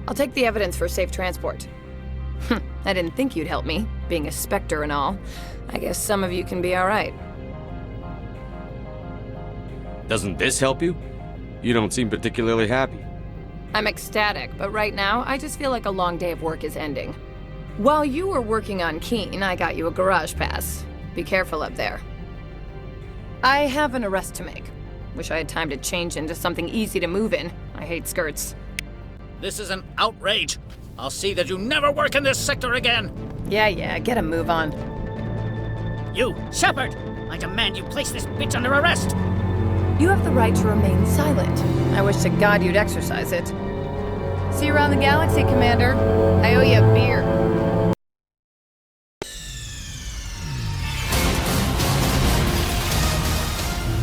I'll take the evidence for safe transport. I didn't think you'd help me, being a Spectre and all. I guess some of you can be alright. Doesn't this help you? You don't seem particularly happy. I'm ecstatic, but right now, I just feel like a long day of work is ending. While you were working on Keen, I got you a garage pass. Be careful up there. I have an arrest to make. Wish I had time to change into something easy to move in. I hate skirts. This is an outrage. I'll see that you never work in this sector again. Yeah, get a move on. You, Shepard! I demand you place this bitch under arrest! You have the right to remain silent. I wish to God you'd exercise it. See you around the galaxy, Commander. I owe you a beer.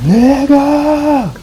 Nigga!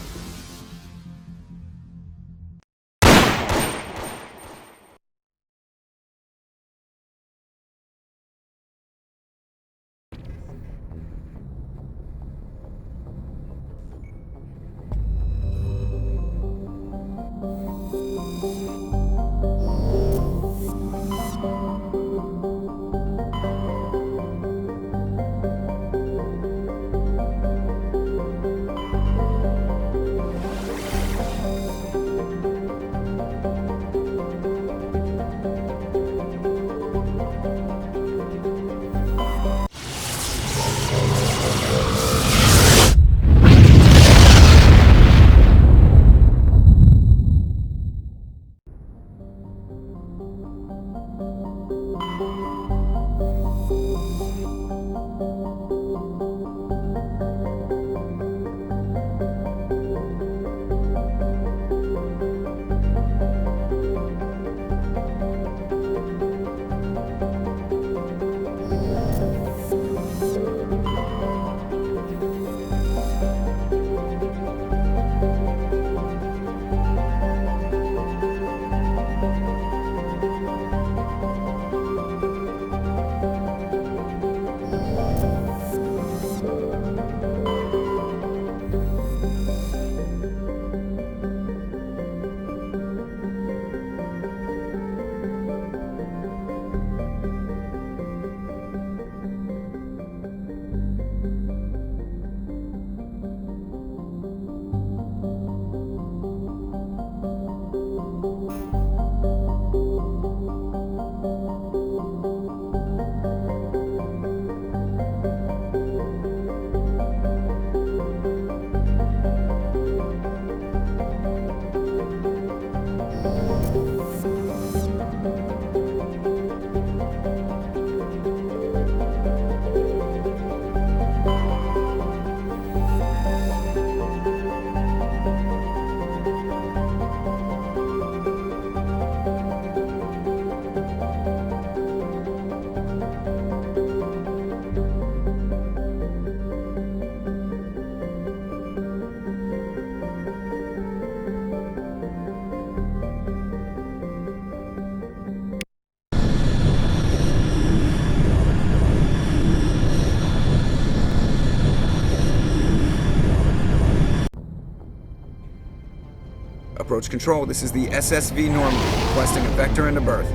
Approach control, this is the SSV Normandy, requesting a vector and a berth.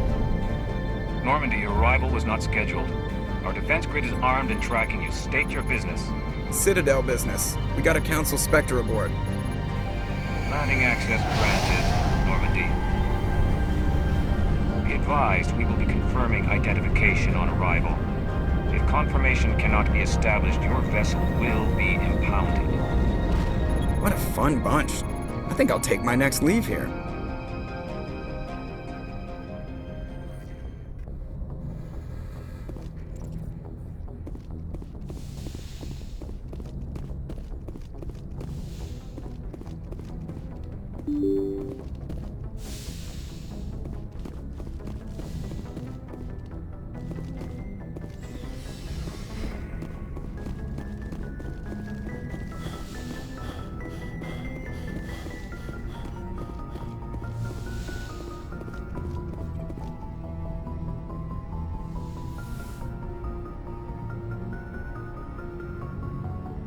Normandy, your arrival was not scheduled. Our defense grid is armed and tracking you. State your business. Citadel business. We got a Council Spectre aboard. Landing access granted, Normandy. Be advised, we will be confirming identification on arrival. If confirmation cannot be established, your vessel will be impounded. What a fun bunch. I think I'll take my next leave here.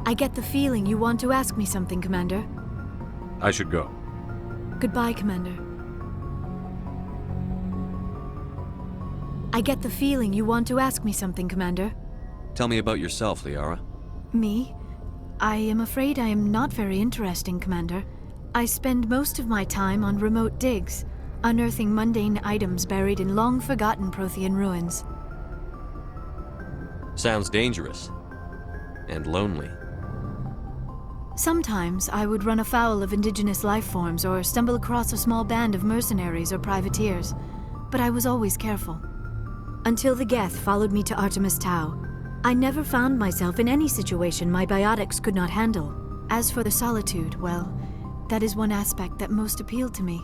I get the feeling you want to ask me something, Commander. I should go. Goodbye, Commander. I get the feeling you want to ask me something, Commander. Tell me about yourself, Liara. Me? I am afraid I am not very interesting, Commander. I spend most of my time on remote digs, unearthing mundane items buried in long-forgotten Prothean ruins. Sounds dangerous. And lonely. Sometimes I would run afoul of indigenous life forms or stumble across a small band of mercenaries or privateers, but I was always careful. Until the Geth followed me to Artemis Tau, I never found myself in any situation my biotics could not handle. As for the solitude, well, that is one aspect that most appealed to me.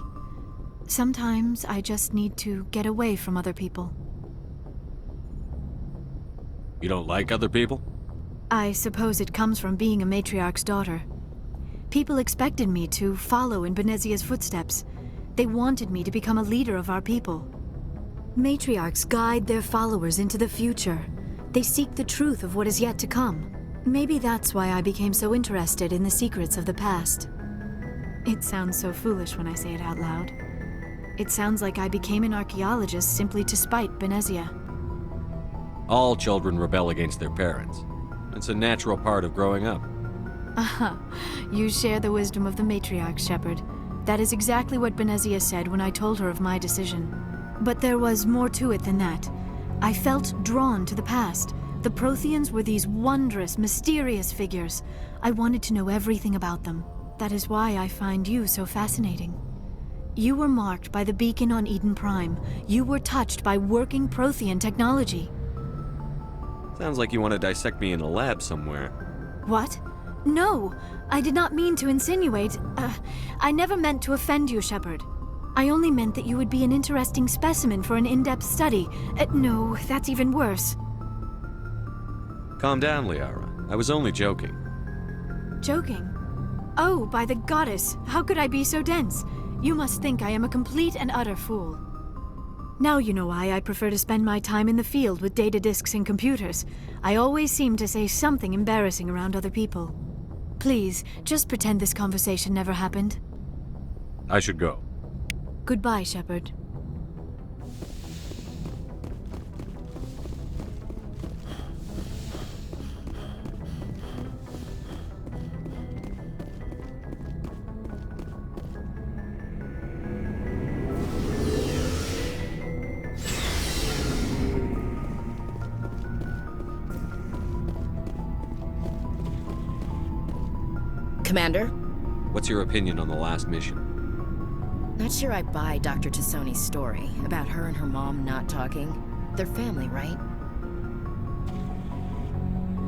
Sometimes I just need to get away from other people. You don't like other people? I suppose it comes from being a matriarch's daughter. People expected me to follow in Benezia's footsteps. They wanted me to become a leader of our people. Matriarchs guide their followers into the future. They seek the truth of what is yet to come. Maybe that's why I became so interested in the secrets of the past. It sounds so foolish when I say it out loud. It sounds like I became an archaeologist simply to spite Benezia. All children rebel against their parents. It's a natural part of growing up. Aha, you share the wisdom of the matriarch, Shepard. That is exactly what Benezia said when I told her of my decision. But there was more to it than that. I felt drawn to the past. The Protheans were these wondrous, mysterious figures. I wanted to know everything about them. That is why I find you so fascinating. You were marked by the beacon on Eden Prime. You were touched by working Prothean technology. Sounds like you want to dissect me in a lab somewhere. What? No, I did not mean to insinuate. I never meant to offend you, Shepard. I only meant that you would be an interesting specimen for an in-depth study. No, that's even worse. Calm down, Liara. I was only joking. Joking? Oh, by the goddess, how could I be so dense? You must think I am a complete and utter fool. Now you know why I prefer to spend my time in the field with data disks and computers. I always seem to say something embarrassing around other people. Please, just pretend this conversation never happened. I should go. Goodbye, Shepard. Commander? What's your opinion on the last mission? Not sure I buy Dr. Tassoni's story about her and her mom not talking. They're family, right?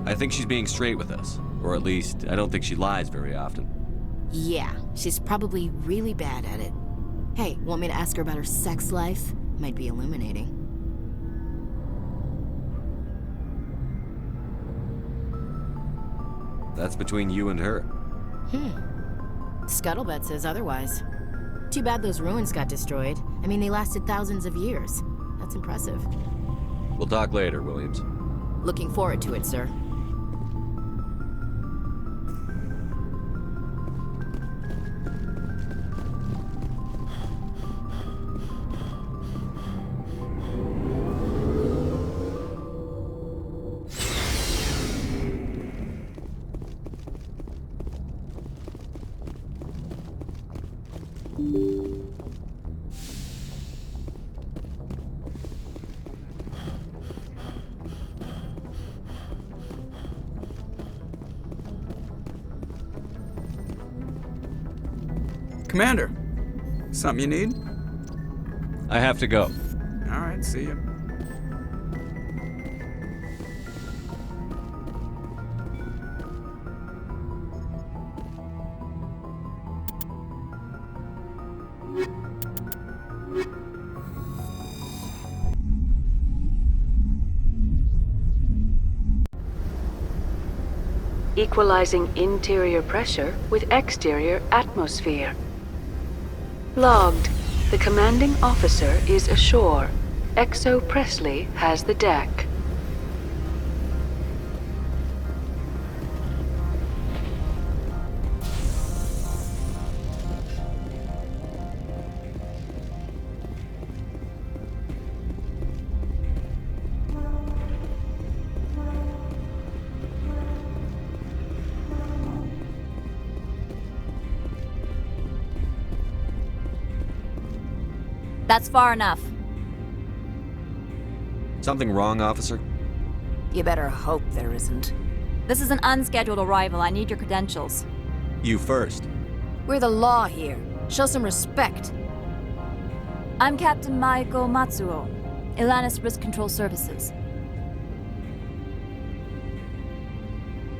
I think she's being straight with us. Or at least, I don't think she lies very often. Yeah, she's probably really bad at it. Hey, want me to ask her about her sex life? Might be illuminating. That's between you and her. Scuttlebutt says otherwise. Too bad those ruins got destroyed. I mean, they lasted thousands of years. That's impressive. We'll talk later, Williams. Looking forward to it, sir. Commander, something you need? I have to go. All right, see you. Equalizing interior pressure with exterior atmosphere. Logged. The commanding officer is ashore. Exo Presley has the deck. That's far enough. Something wrong, officer? You better hope there isn't. This is an unscheduled arrival. I need your credentials. You first. We're the law here. Show some respect. I'm Captain Maiko Matsuo, Ilanis Risk Control Services.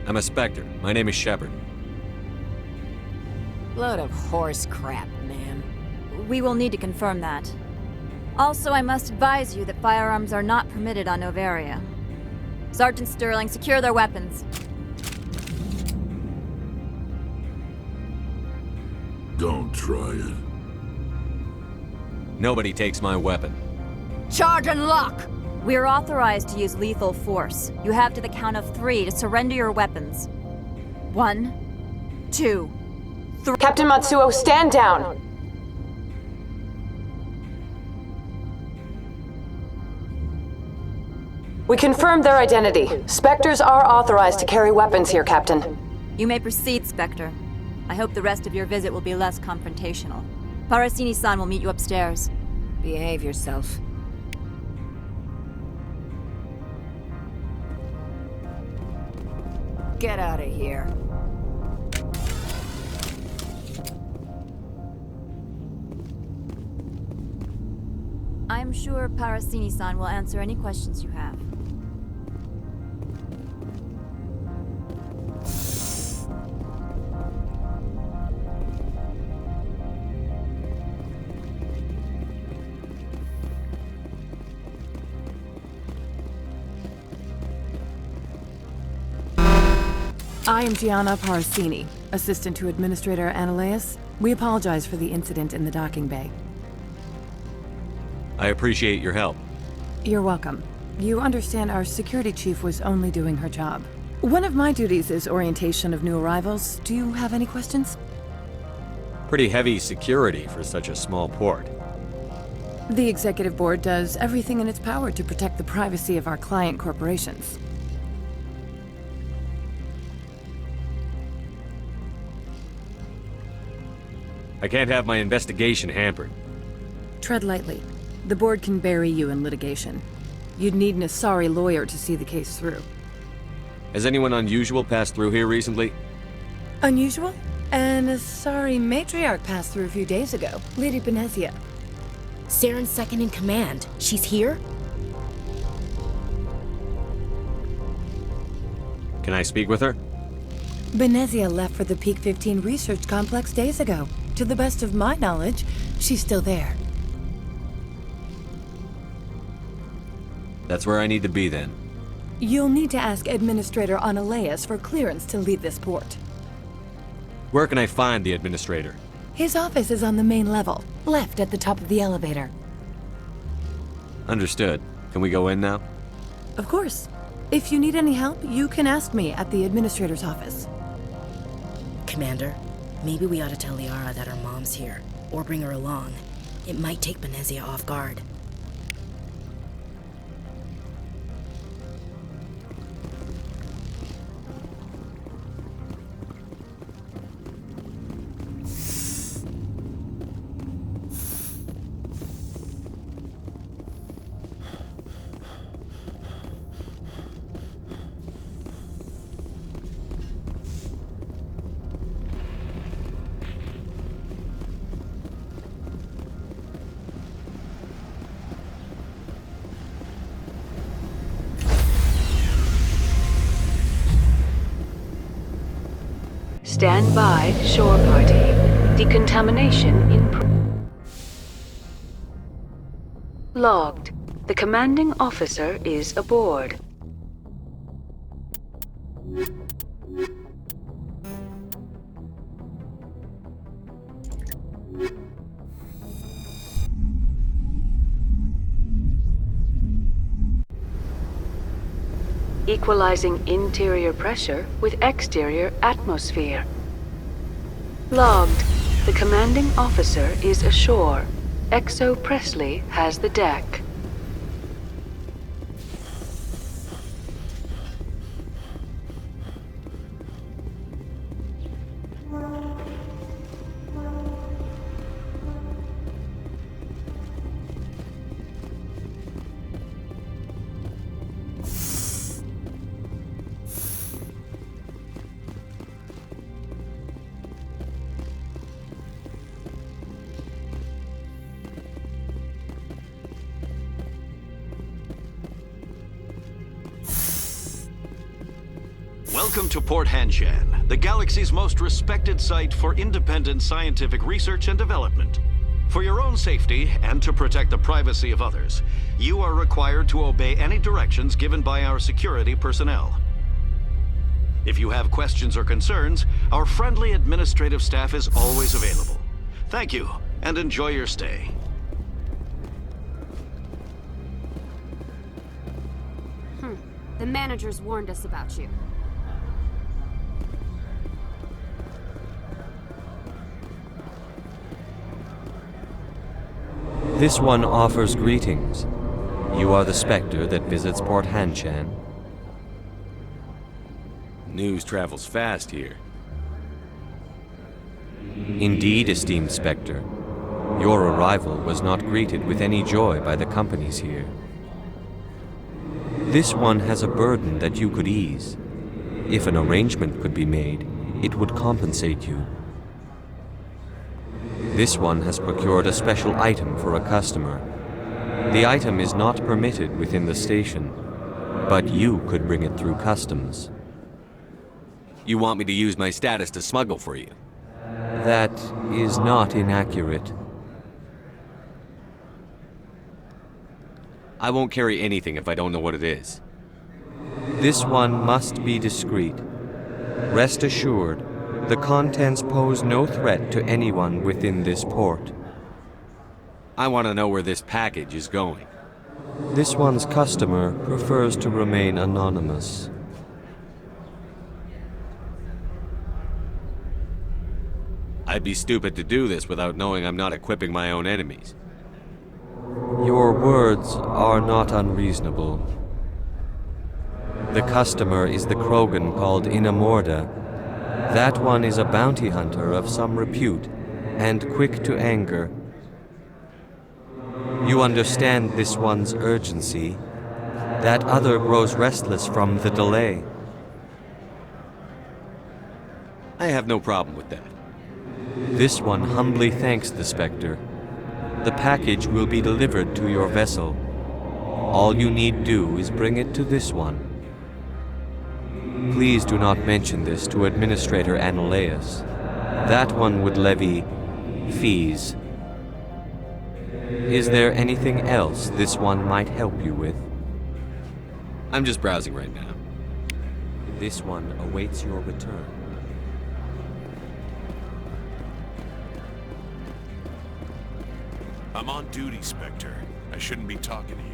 I'm a Spectre. My name is Shepard. Load of horse crap, man. We will need to confirm that. Also, I must advise you that firearms are not permitted on Noveria. Sergeant Sterling, secure their weapons. Don't try it. Nobody takes my weapon. Charge and lock! We are authorized to use lethal force. You have to the count of 3 to surrender your weapons. 1, 2, 3. Captain Matsuo, stand down! We confirmed their identity. Spectres are authorized to carry weapons here, Captain. You may proceed, Spectre. I hope the rest of your visit will be less confrontational. Parasini-san will meet you upstairs. Behave yourself. Get out of here. I'm sure Parasini-san will answer any questions you have. I am Gianna Parasini, assistant to Administrator Ananias. We apologize for the incident in the docking bay. I appreciate your help. You're welcome. You understand our security chief was only doing her job. One of my duties is orientation of new arrivals. Do you have any questions? Pretty heavy security for such a small port. The executive board does everything in its power to protect the privacy of our client corporations. I can't have my investigation hampered. Tread lightly. The board can bury you in litigation. You'd need an Asari lawyer to see the case through. Has anyone unusual passed through here recently? Unusual? An Asari matriarch passed through a few days ago. Lady Benezia. Saren's second in command. She's here? Can I speak with her? Benezia left for the Peak 15 research complex days ago. To the best of my knowledge, she's still there. That's where I need to be then. You'll need to ask Administrator Ananias for clearance to leave this port. Where can I find the administrator? His office is on the main level, left at the top of the elevator. Understood. Can we go in now? Of course. If you need any help, you can ask me at the Administrator's office. Commander, maybe we ought to tell Liara that her mom's here, or bring her along. It might take Benezia off guard. Stand by, shore party. Decontamination in Logged. The commanding officer is aboard. Equalizing interior pressure with exterior atmosphere. Logged. The commanding officer is ashore. Exo Presley has the deck. Welcome to Port Hanshan, the galaxy's most respected site for independent scientific research and development. For your own safety and to protect the privacy of others, you are required to obey any directions given by our security personnel. If you have questions or concerns, our friendly administrative staff is always available. Thank you, and enjoy your stay. The managers warned us about you. This one offers greetings. You are the Spectre that visits Port Hanshan. News travels fast here. Indeed, esteemed Spectre. Your arrival was not greeted with any joy by the companies here. This one has a burden that you could ease. If an arrangement could be made, it would compensate you. This one has procured a special item for a customer. The item is not permitted within the station, but you could bring it through customs. You want me to use my status to smuggle for you? That is not inaccurate. I won't carry anything if I don't know what it is. This one must be discreet. Rest assured, the contents pose no threat to anyone within this port. I want to know where this package is going. This one's customer prefers to remain anonymous. I'd be stupid to do this without knowing I'm not equipping my own enemies. Your words are not unreasonable. The customer is the Krogan called Inamorda. That one is a bounty hunter of some repute, and quick to anger. You understand this one's urgency. That other grows restless from the delay. I have no problem with that. This one humbly thanks the Spectre. The package will be delivered to your vessel. All you need do is bring it to this one. Please do not mention this to Administrator Analaeus. That one would levy fees. Is there anything else this one might help you with? I'm just browsing right now. This one awaits your return. I'm on duty, Spectre. I shouldn't be talking to you.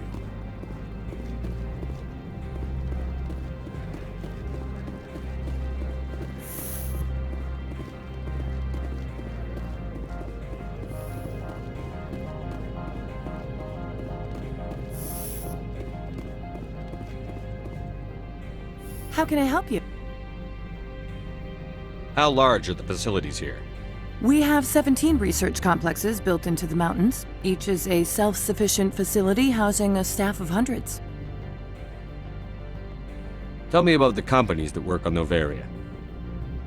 How can I help you? How large are the facilities here? We have 17 research complexes built into the mountains. Each is a self-sufficient facility housing a staff of hundreds. Tell me about the companies that work on Noveria.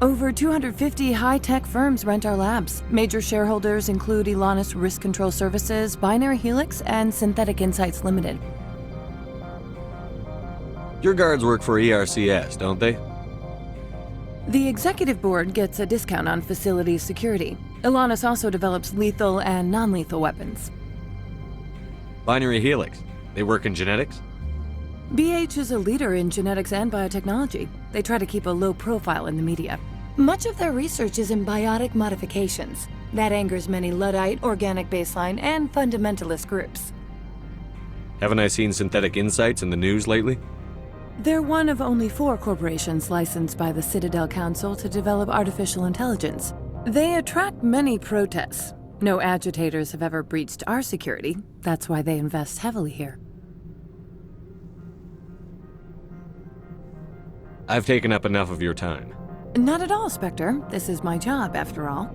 Over 250 high-tech firms rent our labs. Major shareholders include Elanus Risk Control Services, Binary Helix, and Synthetic Insights Limited. Your guards work for ERCS, don't they? The executive board gets a discount on facility security. Elanus also develops lethal and non-lethal weapons. Binary Helix. They work in genetics? BH is a leader in genetics and biotechnology. They try to keep a low profile in the media. Much of their research is in biotic modifications. That angers many Luddite, organic baseline, and fundamentalist groups. Haven't I seen Synthetic Insights in the news lately? They're one of only 4 corporations licensed by the Citadel Council to develop artificial intelligence. They attract many protests. No agitators have ever breached our security. That's why they invest heavily here. I've taken up enough of your time. Not at all, Spectre. This is my job, after all.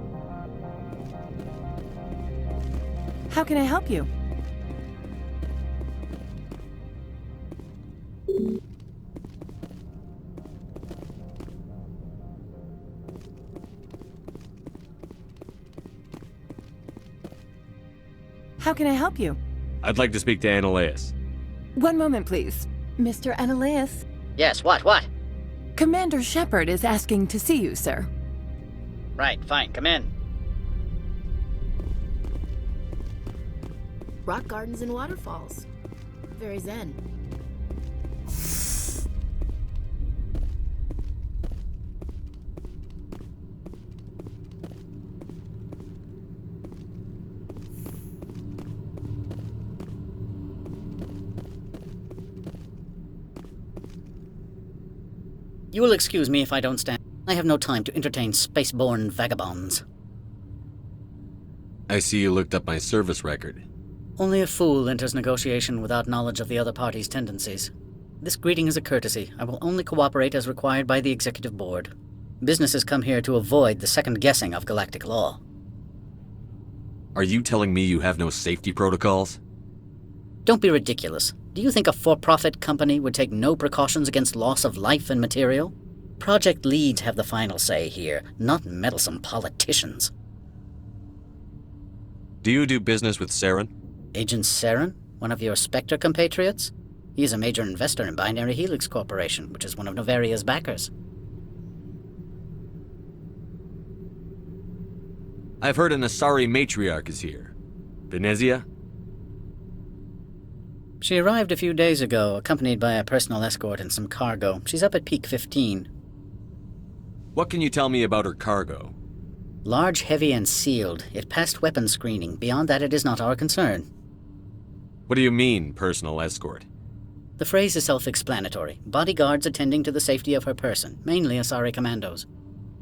How can I help you? How can I help you? I'd like to speak to Analaeus. One moment, please. Mr. Analaeus? Yes, what? Commander Shepard is asking to see you, sir. Right, fine, come in. Rock gardens and waterfalls. Very zen. You will excuse me if I don't stand. I have no time to entertain spaceborne vagabonds. I see you looked up my service record. Only a fool enters negotiation without knowledge of the other party's tendencies. This greeting is a courtesy. I will only cooperate as required by the Executive Board. Businesses come here to avoid the second guessing of galactic law. Are you telling me you have no safety protocols? Don't be ridiculous. Do you think a for-profit company would take no precautions against loss of life and material? Project leads have the final say here, not meddlesome politicians. Do you do business with Saren? Agent Saren? One of your Spectre compatriots? He is a major investor in Binary Helix Corporation, which is one of Noveria's backers. I've heard an Asari matriarch is here. Venezia? She arrived a few days ago, accompanied by a personal escort and some cargo. She's up at Peak 15. What can you tell me about her cargo? Large, heavy, and sealed. It passed weapons screening. Beyond that, it is not our concern. What do you mean, personal escort? The phrase is self-explanatory. Bodyguards attending to the safety of her person, mainly Asari commandos.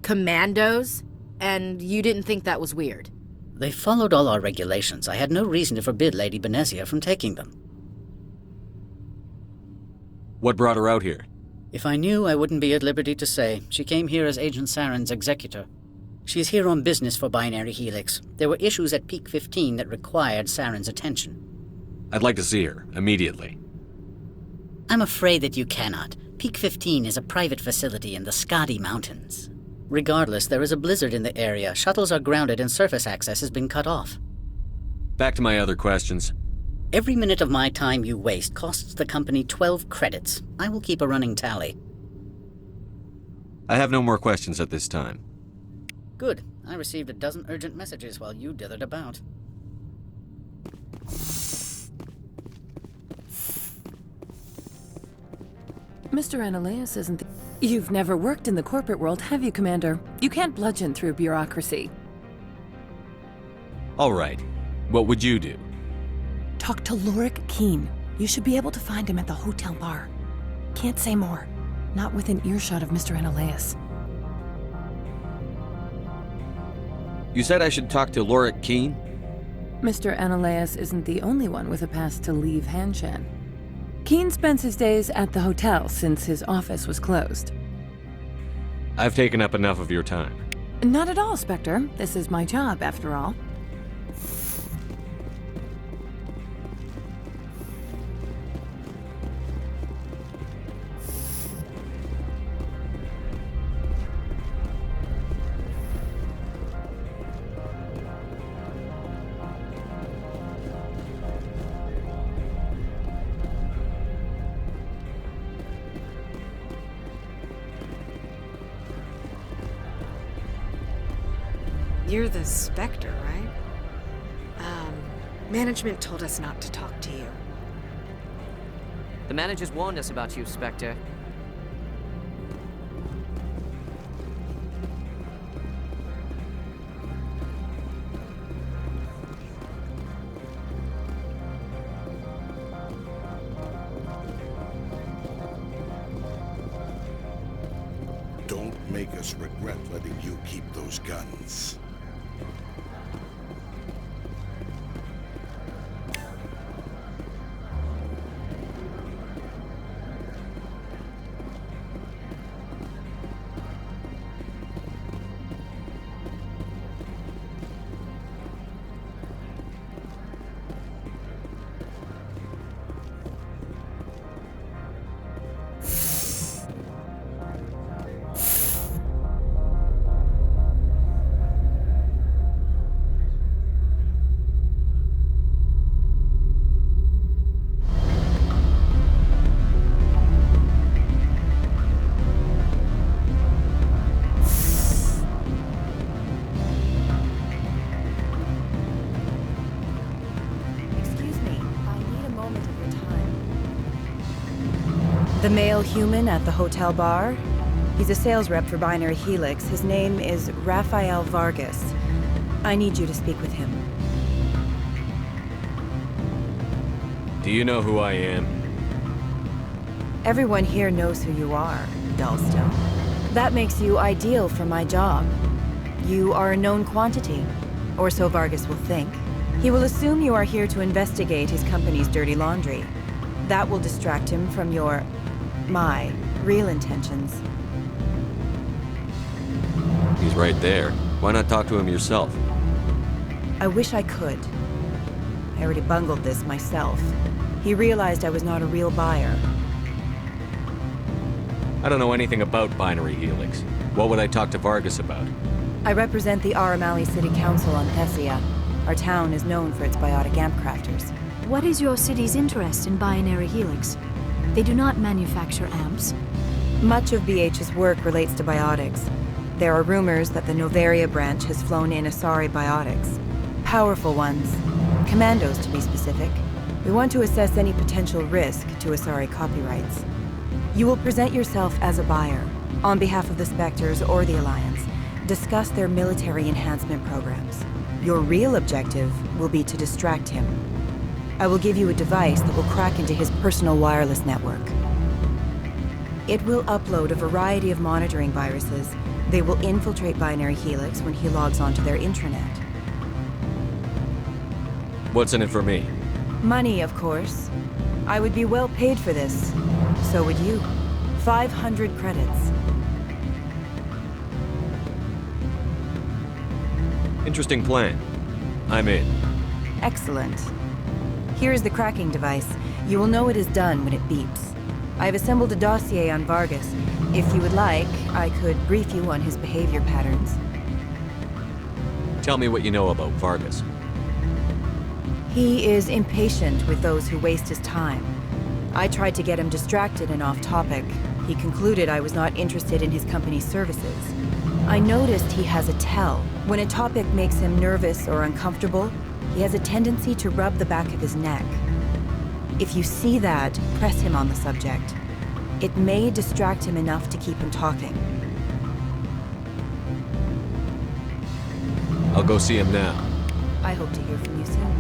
Commandos? And you didn't think that was weird? They followed all our regulations. I had no reason to forbid Lady Benezia from taking them. What brought her out here? If I knew, I wouldn't be at liberty to say. She came here as Agent Saren's executor. She is here on business for Binary Helix. There were issues at Peak 15 that required Saren's attention. I'd like to see her, immediately. I'm afraid that you cannot. Peak 15 is a private facility in the Skadi Mountains. Regardless, there is a blizzard in the area. Shuttles are grounded and surface access has been cut off. Back to my other questions. Every minute of my time you waste costs the company 12 credits. I will keep a running tally. I have no more questions at this time. Good. I received a dozen urgent messages while you dithered about. Mr. Ananias isn't You've never worked in the corporate world, have you, Commander? You can't bludgeon through bureaucracy. All right. What would you do? Talk to Lorik Keen. You should be able to find him at the hotel bar. Can't say more. Not within earshot of Mr. Ananias. You said I should talk to Lorik Keen? Mr. Ananias isn't the only one with a pass to leave Hanshan. Keen spends his days at the hotel since his office was closed. I've taken up enough of your time. Not at all, Spectre. This is my job, after all. You're the Spectre, right? Management told us not to talk to you. The managers warned us about you, Spectre. Don't make us regret letting you keep those guns. The male human at the hotel bar? He's a sales rep for Binary Helix. His name is Rafael Vargas. I need you to speak with him. Do you know who I am? Everyone here knows who you are, Dullstone. That makes you ideal for my job. You are a known quantity, or so Vargas will think. He will assume you are here to investigate his company's dirty laundry. That will distract him from my real intentions. He's right there. Why not talk to him yourself? I wish I could. I already bungled this myself. He realized I was not a real buyer. I don't know anything about Binary Helix. What would I talk to Vargas about? I represent the Aramali City Council on Thessia. Our town is known for its biotic amp crafters. What is your city's interest in Binary Helix? They do not manufacture amps. Much of BH's work relates to biotics. There are rumors that the Noveria branch has flown in Asari biotics. Powerful ones. Commandos, to be specific. We want to assess any potential risk to Asari copyrights. You will present yourself as a buyer, on behalf of the Spectres or the Alliance. Discuss their military enhancement programs. Your real objective will be to distract him. I will give you a device that will crack into his personal wireless network. It will upload a variety of monitoring viruses. They will infiltrate Binary Helix when he logs onto their intranet. What's in it for me? Money, of course. I would be well paid for this. So would you. 500 credits. Interesting plan. I'm in. Excellent. Here is the cracking device. You will know it is done when it beeps. I have assembled a dossier on Vargas. If you would like, I could brief you on his behavior patterns. Tell me what you know about Vargas. He is impatient with those who waste his time. I tried to get him distracted and off topic. He concluded I was not interested in his company's services. I noticed he has a tell. When a topic makes him nervous or uncomfortable, he has a tendency to rub the back of his neck. If you see that, press him on the subject. It may distract him enough to keep him talking. I'll go see him now. I hope to hear from you soon.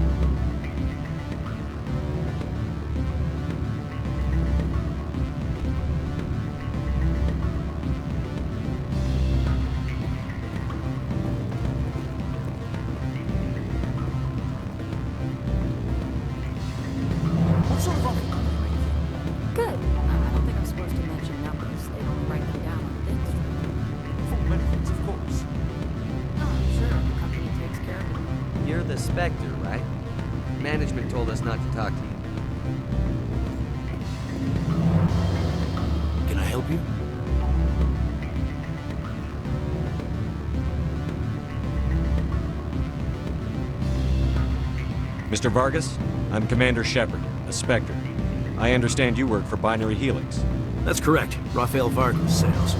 Good. I don't think I'm supposed to mention numbers. They don't write them down on things. Full benefits, of course. Oh, sure. The company takes care of it. You're the Spectre, right? Management told us not to talk to you. Can I help you? Mr. Vargas, I'm Commander Shepard, a Spectre. I understand you work for Binary Helix. That's correct. Rafael Vargas, sales.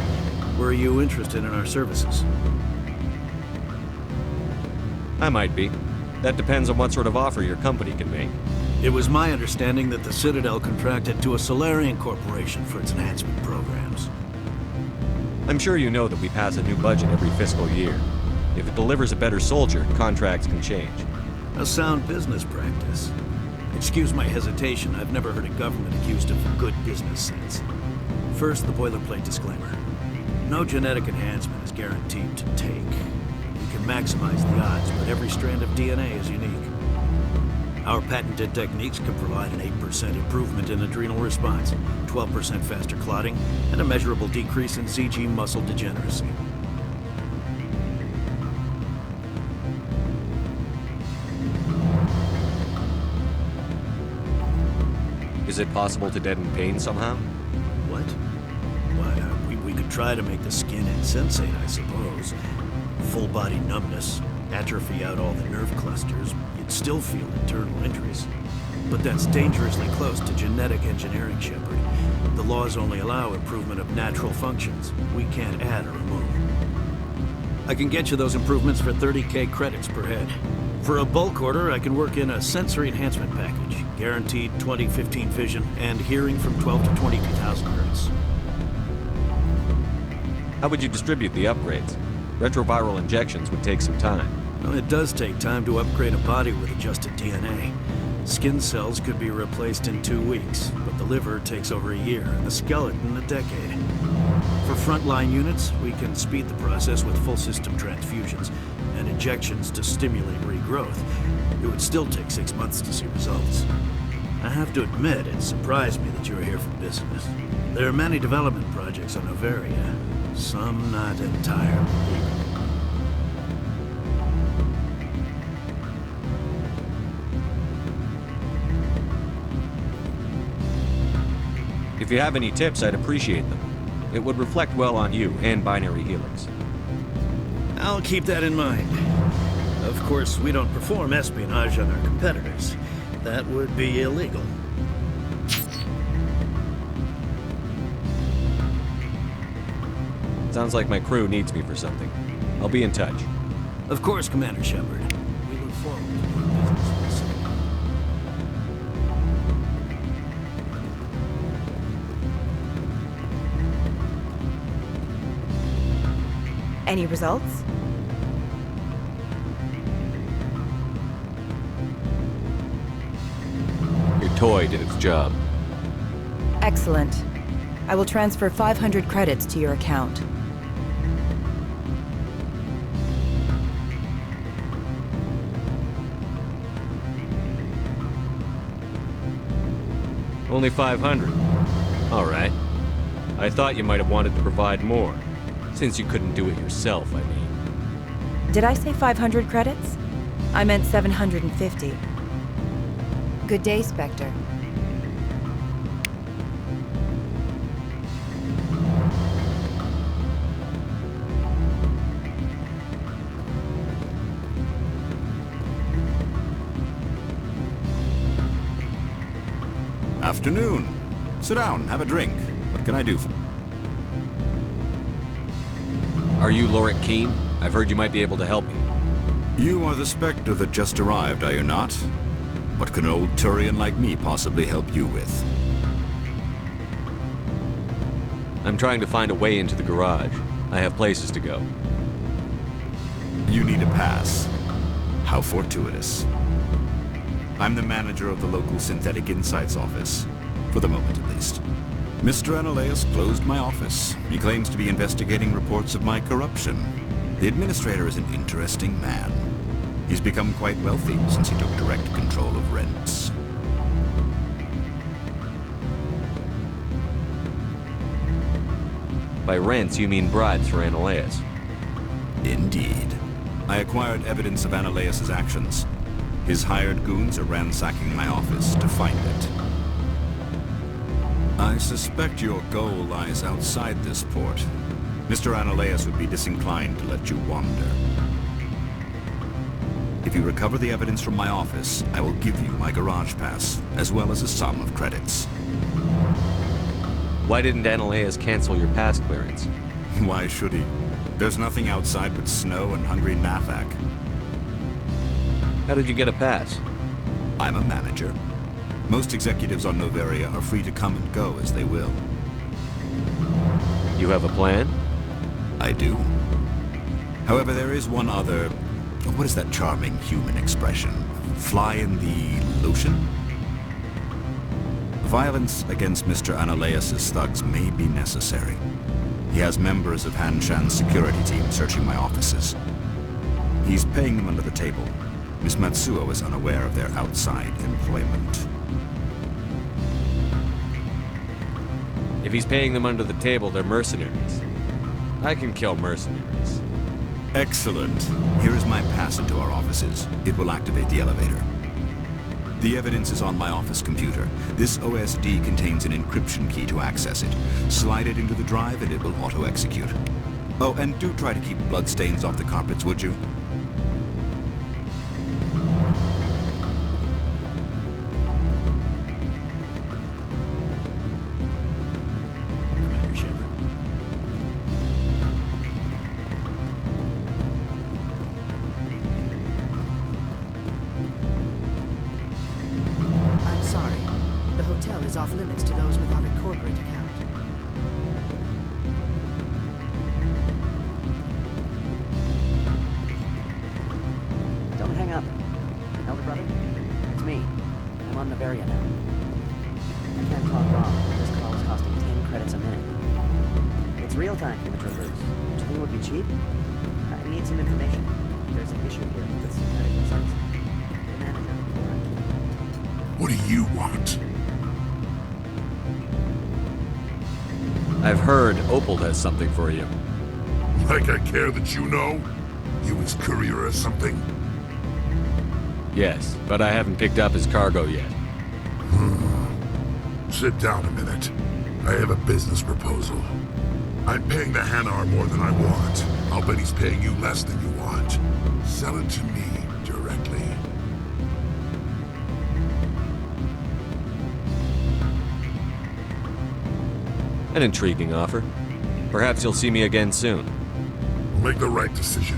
Were you interested in our services? I might be. That depends on what sort of offer your company can make. It was my understanding that the Citadel contracted to a Solarian corporation for its enhancement programs. I'm sure you know that we pass a new budget every fiscal year. If it delivers a better soldier, contracts can change. A sound business practice. Excuse my hesitation, I've never heard a government accused of good business sense. First, the boilerplate disclaimer. No genetic enhancement is guaranteed to take. We can maximize the odds, but every strand of DNA is unique. Our patented techniques can provide an 8% improvement in adrenal response, 12% faster clotting, and a measurable decrease in CG muscle degeneracy. Is it possible to deaden pain somehow? What? Why, we could try to make the skin insensate, I suppose. Full body numbness, atrophy out all the nerve clusters, you'd still feel internal injuries. But that's dangerously close to genetic engineering, Shepard. The laws only allow improvement of natural functions. We can't add or remove. I can get you those improvements for 30K credits per head. For a bulk order, I can work in a sensory enhancement package. Guaranteed 20/15 vision and hearing from 12 to 22,000 hertz. How would you distribute the upgrades? Retroviral injections would take some time. Well, it does take time to upgrade a body with adjusted DNA. Skin cells could be replaced in 2 weeks, but the liver takes over a year, and the skeleton a decade. For frontline units, we can speed the process with full system transfusions and injections to stimulate regrowth. It would still take 6 months to see results. I have to admit, it surprised me that you were here for business. There are many development projects on Noveria, some not entirely legal. If you have any tips, I'd appreciate them. It would reflect well on you and Binary Helix. I'll keep that in mind. Of course, we don't perform espionage on our competitors. That would be illegal. Sounds like my crew needs me for something. I'll be in touch. Of course, Commander Shepard. We look forward to doing business with the city. Any results? Your toy did its job. Excellent. I will transfer 500 credits to your account. Only 500. All right. I thought you might have wanted to provide more. Since you couldn't do it yourself, I mean. Did I say 500 credits? I meant 750. Good day, Spectre. Afternoon. Sit down, have a drink. What can I do for... Are you Lorik Keen? I've heard you might be able to help me. You are the Spectre that just arrived, are you not? What can an old Turian like me possibly help you with? I'm trying to find a way into the garage. I have places to go. You need a pass. How fortuitous. I'm the manager of the local Synthetic Insights office. For the moment, at least. Mr. Analaeus closed my office. He claims to be investigating reports of my corruption. The administrator is an interesting man. He's become quite wealthy since he took direct control of rents. By rents, you mean bribes for Analaeus? Indeed. I acquired evidence of Analaeus' actions. His hired goons are ransacking my office to find it. I suspect your goal lies outside this port. Mr. Analaeus would be disinclined to let you wander. If you recover the evidence from my office, I will give you my garage pass, as well as a sum of credits. Why didn't Analaeus cancel your pass clearance? Why should he? There's nothing outside but snow and hungry Nathak. How did you get a pass? I'm a manager. Most executives on Noveria are free to come and go as they will. You have a plan? I do. However, there is one other... What is that charming human expression? Fly in the lotion? Violence against Mr. Analaeus' thugs may be necessary. He has members of Hanshan's security team searching my offices. He's paying them under the table. Miss Matsuo is unaware of their outside employment. If he's paying them under the table, they're mercenaries. I can kill mercenaries. Excellent. Here is my pass into our offices. It will activate the elevator. The evidence is on my office computer. This OSD contains an encryption key to access it. Slide it into the drive and it will auto-execute. Oh, and do try to keep bloodstains off the carpets, would you? hotel is off limits to those without a corporate account. Don't hang up. Elder brother? It's me. I'm on Noveria now. I can't talk wrong. This call is costing 10 credits a minute. It's real time for the troopers. Do you think it would be cheap? I need some information. There's an issue here with synthetic insights. The manager. What do you want? I've heard Opal has something for you. Like I care that you know? You his courier or something? Yes, but I haven't picked up his cargo yet. Sit down a minute. I have a business proposal. I'm paying the Hanar more than I want. I'll bet he's paying you less than you want. Sell it to me directly. An intriguing offer. Perhaps you'll see me again soon. Make the right decision.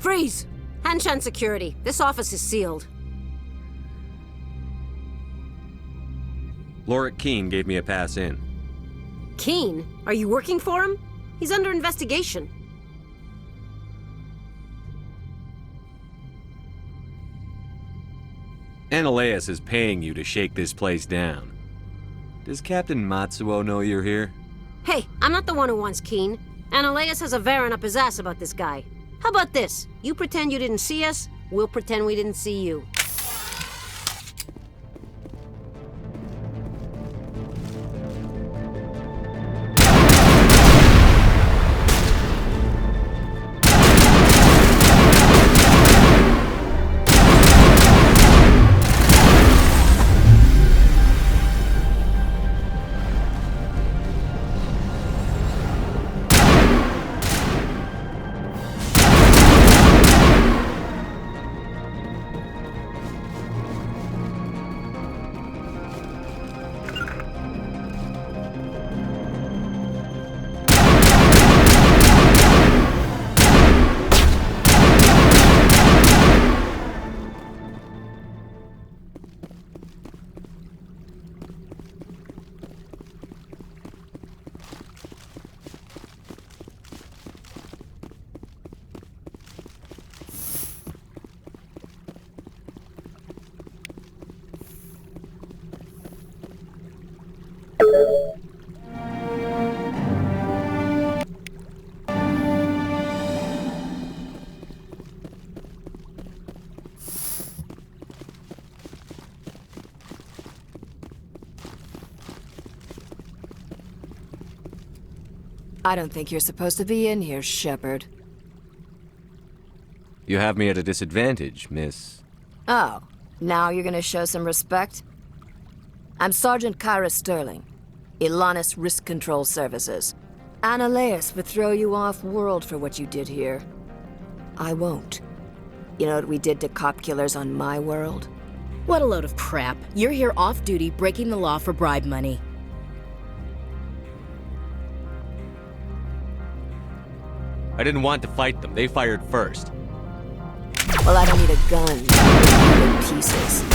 Freeze! Hanshan security. This office is sealed. Lorik Keene gave me a pass in. Keene? Are you working for him? He's under investigation. Ananias is paying you to shake this place down. Does Captain Matsuo know you're here? Hey, I'm not the one who wants Keene. Ananias has a Varen up his ass about this guy. How about this? You pretend you didn't see us, we'll pretend we didn't see you. I don't think you're supposed to be in here, Shepard. You have me at a disadvantage, miss. Oh, now you're gonna show some respect? I'm Sergeant Kyra Sterling, Ilanis Risk Control Services. Ananias would throw you off-world for what you did here. I won't. You know what we did to cop killers on my world? What a load of crap. You're here off-duty, breaking the law for bribe money. I didn't want to fight them. They fired first. Well, I don't need a gun. I need pieces.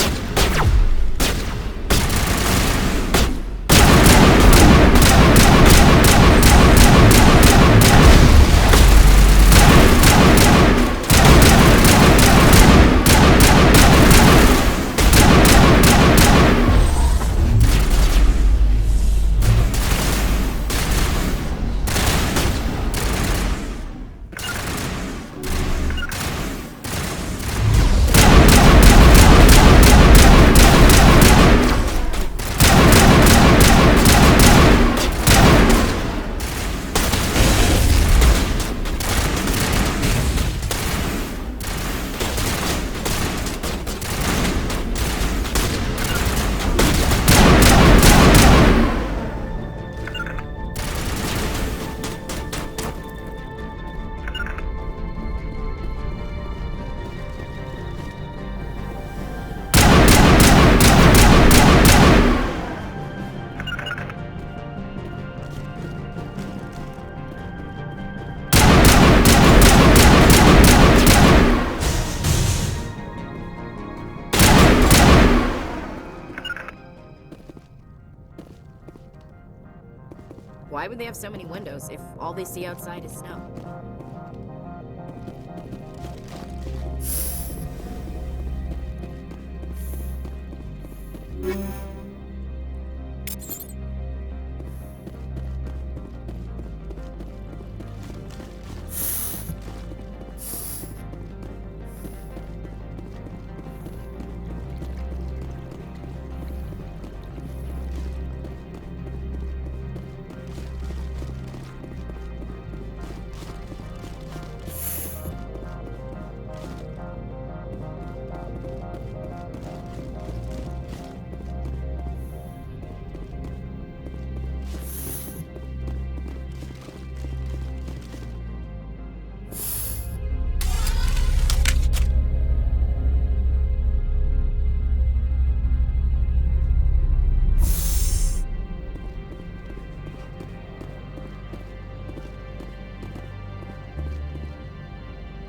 Why would they have so many windows if all they see outside is snow?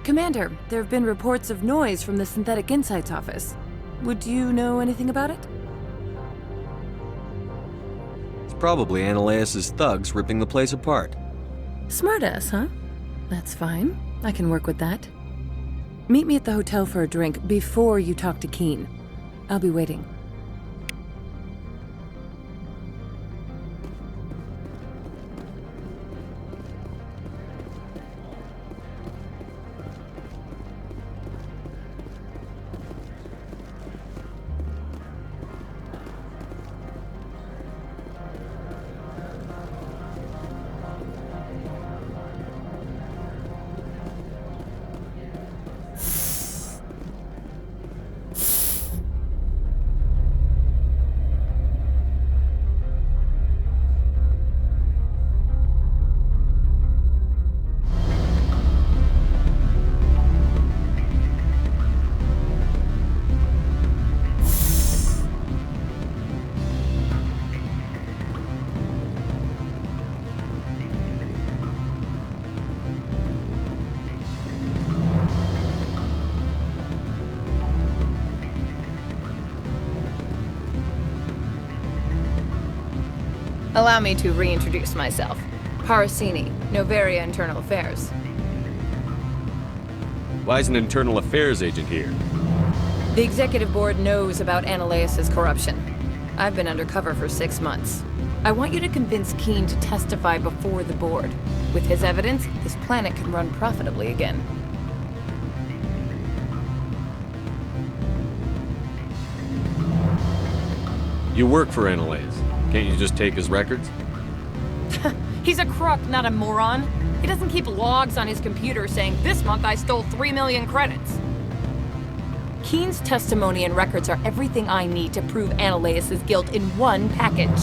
Commander, there have been reports of noise from the Synthetic Insights office. Would you know anything about it? It's probably Ananias' thugs ripping the place apart. Smartass, huh? That's fine. I can work with that. Meet me at the hotel for a drink before you talk to Keen. I'll be waiting. Allow me to reintroduce myself. Parasini, Noveria Internal Affairs. Why is an internal affairs agent here? The executive board knows about Ananias' corruption. I've been undercover for 6 months. I want you to convince Keen to testify before the board. With his evidence, this planet can run profitably again. You work for Ananias. Can't you just take his records? He's a crook, not a moron. He doesn't keep logs on his computer saying, "This month I stole 3 million credits." Keen's testimony and records are everything I need to prove Ananias' guilt in one package.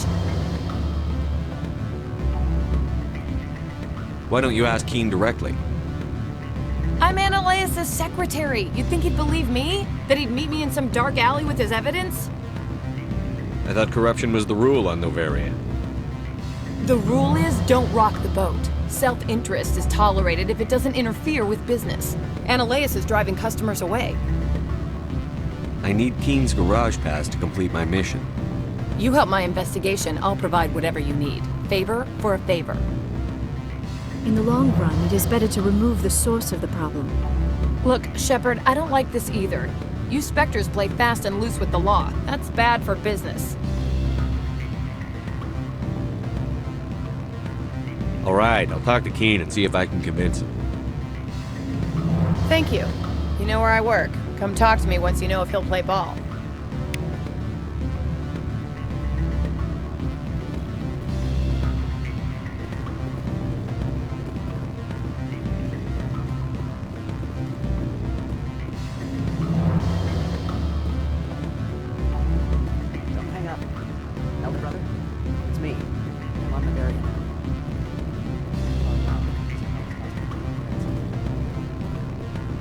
Why don't you ask Keen directly? I'm Ananias' secretary. You'd think he'd believe me? That he'd meet me in some dark alley with his evidence? I thought corruption was the rule on Noveria. The rule is don't rock the boat. Self-interest is tolerated if it doesn't interfere with business. Ananias is driving customers away. I need Keen's garage pass to complete my mission. You help my investigation, I'll provide whatever you need. Favor for a favor. In the long run, it is better to remove the source of the problem. Look, Shepard, I don't like this either. You Spectres play fast and loose with the law. That's bad for business. All right, I'll talk to Keen and see if I can convince him. Thank you. You know where I work. Come talk to me once you know if he'll play ball. Don't hang up. Elder brother, it's me. I'm on Noveria now.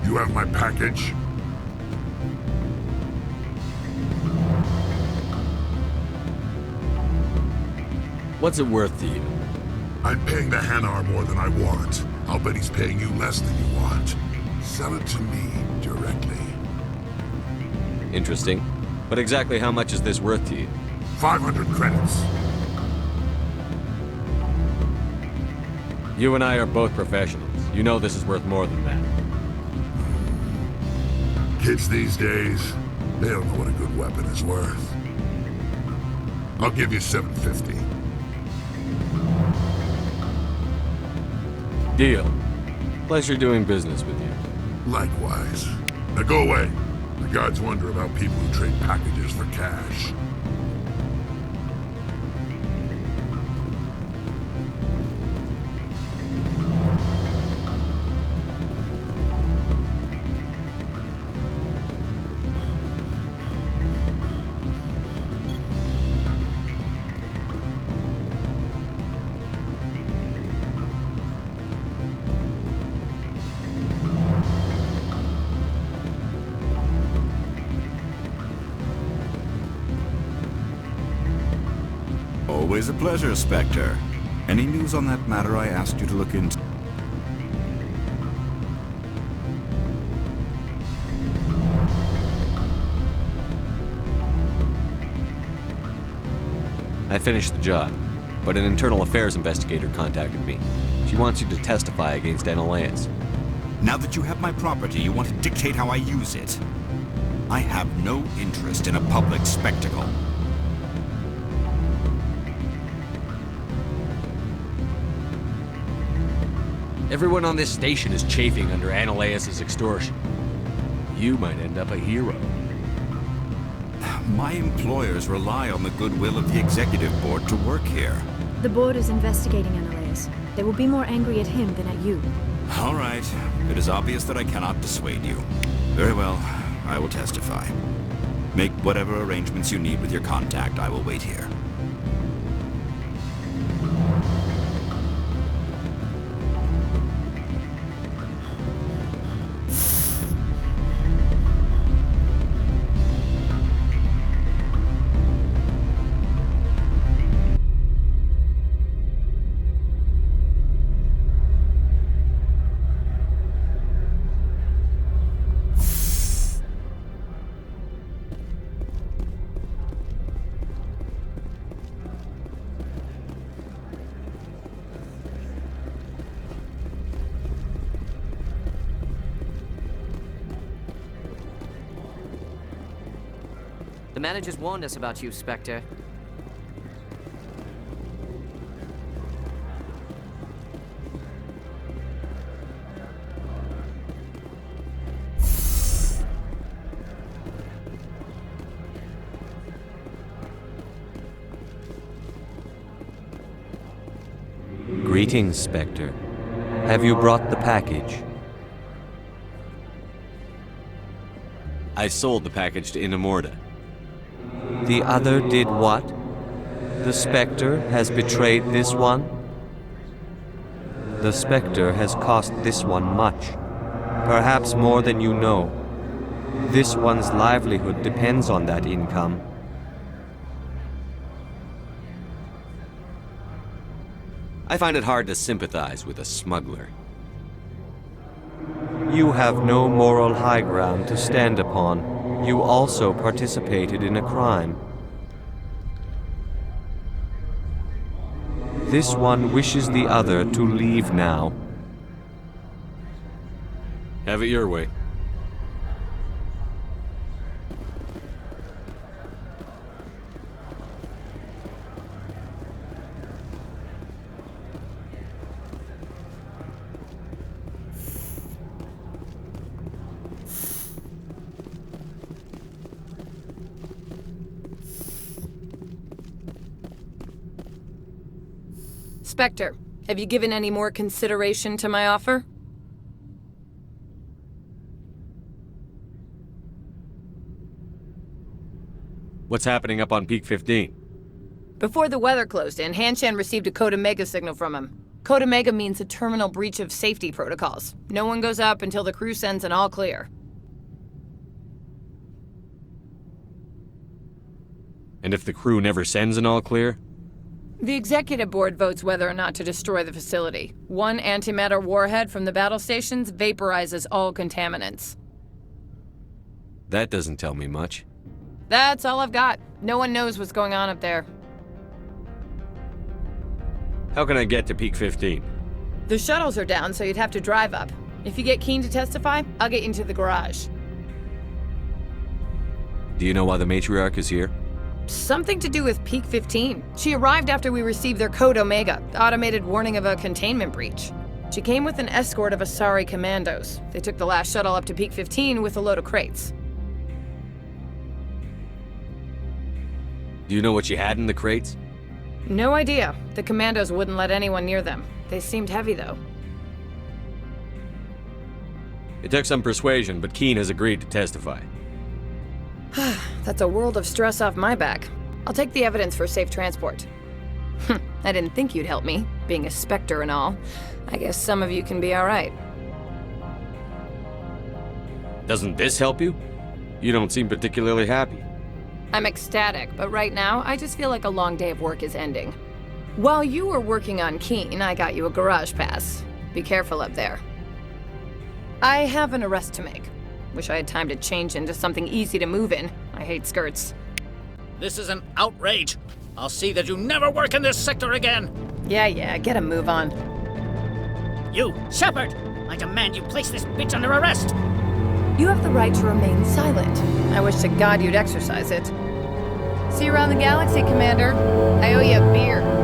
You have my package? What's it worth to you? I'm paying the Hanar more than I want. I'll bet he's paying you less than you want. Sell it to me directly. Interesting. But exactly how much is this worth to you? 500 credits. You and I are both professionals. You know this is worth more than that. Kids these days, they don't know what a good weapon is worth. I'll give you 750. Deal. Pleasure doing business with you. Likewise. Now go away. The gods wonder about people who trade packages for cash. Always a pleasure, Spectre. Any news on that matter I asked you to look into? I finished the job, but an internal affairs investigator contacted me. She wants you to testify against Analeas. Now that you have my property, you want to dictate how I use it. I have no interest in a public spectacle. Everyone on this station is chafing under Analeas' extortion. You might end up a hero. My employers rely on the goodwill of the executive board to work here. The board is investigating Analeas. They will be more angry at him than at you. All right. It is obvious that I cannot dissuade you. Very well. I will testify. Make whatever arrangements you need with your contact. I will wait here. The managers warned us about you, Spectre. Greetings, Spectre. Have you brought the package? I sold the package to Inamorda. The other did what? The Spectre has betrayed this one? The Spectre has cost this one much. Perhaps more than you know. This one's livelihood depends on that income. I find it hard to sympathize with a smuggler. You have no moral high ground to stand upon. You also participated in a crime. This one wishes the other to leave now. Have it your way. Spectre, have you given any more consideration to my offer? What's happening up on Peak 15? Before the weather closed in, Hanshan received a Code Omega signal from him. Code Omega means a terminal breach of safety protocols. No one goes up until the crew sends an all clear. And if the crew never sends an all clear? The executive board votes whether or not to destroy the facility. One antimatter warhead from the battle stations vaporizes all contaminants. That doesn't tell me much. That's all I've got. No one knows what's going on up there. How can I get to Peak 15? The shuttles are down, so you'd have to drive up. If you get keen to testify, I'll get you into the garage. Do you know why the matriarch is here? Something to do with Peak 15. She arrived after we received their Code Omega, automated warning of a containment breach. She came with an escort of Asari commandos. They took the last shuttle up to Peak 15 with a load of crates. Do you know what she had in the crates? No idea. The commandos wouldn't let anyone near them. They seemed heavy, though. It took some persuasion, but Keen has agreed to testify. That's a world of stress off my back. I'll take the evidence for safe transport. I didn't think you'd help me, being a Spectre and all. I guess some of you can be alright. Doesn't this help you? You don't seem particularly happy. I'm ecstatic, but right now, I just feel like a long day of work is ending. While you were working on Keen, I got you a garage pass. Be careful up there. I have an arrest to make. Wish I had time to change into something easy to move in. I hate skirts. This is an outrage. I'll see that you never work in this sector again! Yeah, get a move on. You, Shepard! I demand you place this bitch under arrest! You have the right to remain silent. I wish to God you'd exercise it. See you around the galaxy, Commander. I owe you a beer.